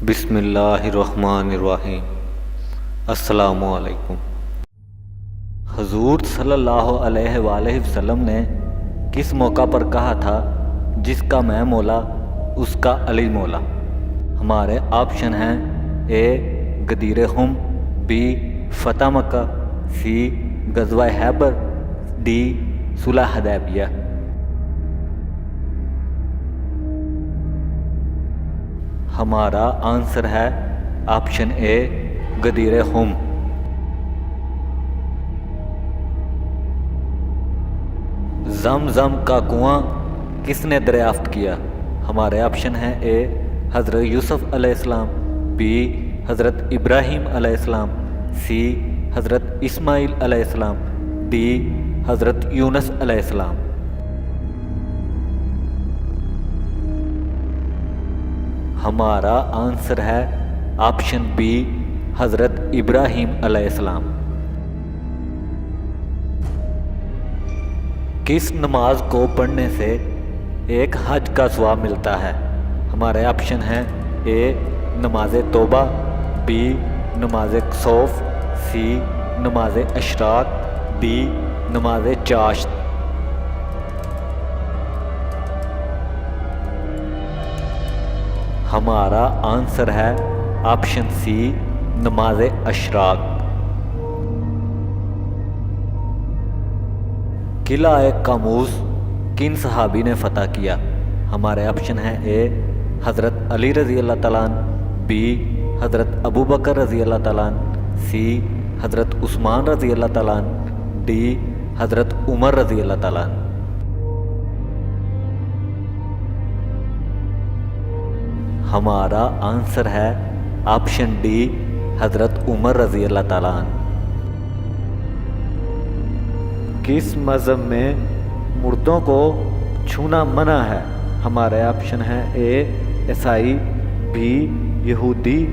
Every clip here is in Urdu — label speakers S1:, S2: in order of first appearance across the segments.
S1: بسم اللہ الرحمن الرحیم۔ السلام علیکم۔ حضور صلی اللہ علیہ وآلہ وسلم نے کس موقع پر کہا تھا جس کا میں مولا اس کا علی مولا؟ ہمارے آپشن ہیں: اے غدیر خم، بی فتح مکہ، سی غزوہ خیبر، ڈی صلح حدیبیہ۔ ہمارا آنسر ہے آپشن اے غدیر خم۔ زمزم کا کنواں کس نے دریافت کیا؟ ہمارے آپشن ہیں: اے حضرت یوسف علیہ السلام، بی حضرت ابراہیم علیہ السلام، سی حضرت اسماعیل علیہ السلام، ڈی حضرت یونس علیہ السلام۔ ہمارا آنسر ہے آپشن بی حضرت ابراہیم علیہ السلام۔ کس نماز کو پڑھنے سے ایک حج کا ثواب ملتا ہے؟ ہمارے آپشن ہیں: اے نماز توبہ، بی نماز کسوف، سی نماز اشراق، ڈی نماز چاشت۔ ہمارا آنسر ہے آپشن سی نماز اشراق۔ قلعہ کاموس کن صحابی نے فتح کیا؟ ہمارے آپشن ہیں: اے حضرت علی رضی اللہ تعالیٰ عنہ، بی حضرت ابو بکر رضی اللہ تعالیٰ عنہ، سی حضرت عثمان رضی اللہ تعالیٰ عنہ، ڈی حضرت عمر رضی اللہ تعالیٰ عنہ۔ ہمارا آنسر ہے آپشن ڈی حضرت عمر رضی اللہ تعالیٰ عنہ۔ کس مذہب میں مردوں کو چھونا منع ہے؟ ہمارے آپشن ہیں: اے عیسائی، بی یہودی،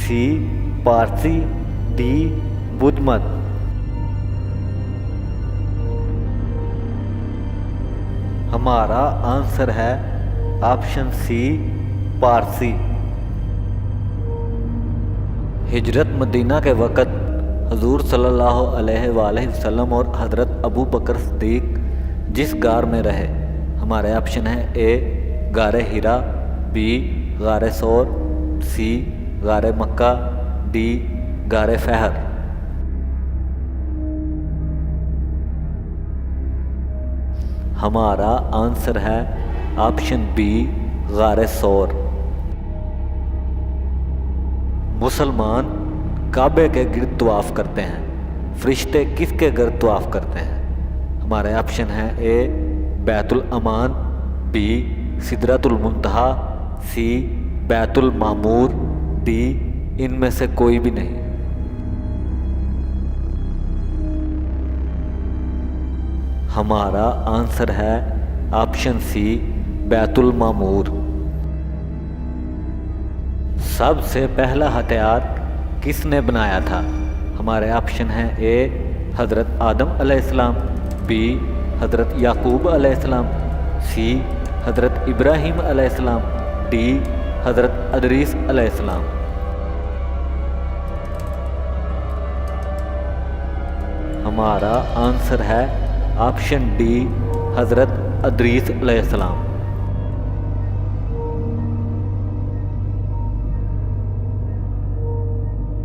S1: سی پارسی، ڈی بدھ مت۔ ہمارا آنسر ہے آپشن سی پارسی۔ ہجرت مدینہ کے وقت حضور صلی اللہ علیہ وآلہ وسلم اور حضرت ابو بکر صدیق جس غار میں رہے؟ ہمارے آپشن ہیں: اے غار حرا، بی غار ثور، سی غار مکہ، ڈی غار فہر۔ ہمارا آنسر ہے آپشن بی غار ثور۔ مسلمان کعبے کے گرد طواف کرتے ہیں، فرشتے کس کے گرد طواف کرتے ہیں؟ ہمارے آپشن ہیں: اے بیت الامان، بی سدرۃ المنتہا، سی بیت المعمور، ڈی ان میں سے کوئی بھی نہیں۔ ہمارا آنسر ہے آپشن سی بیت المعمور۔ سب سے پہلا ہتھیار کس نے بنایا تھا؟ ہمارے آپشن ہیں: اے حضرت آدم علیہ السلام، بی حضرت یعقوب علیہ السلام، سی حضرت ابراہیم علیہ السلام، ڈی حضرت ادریس علیہ السلام۔ ہمارا آنسر ہے آپشن ڈی حضرت ادریس علیہ السلام۔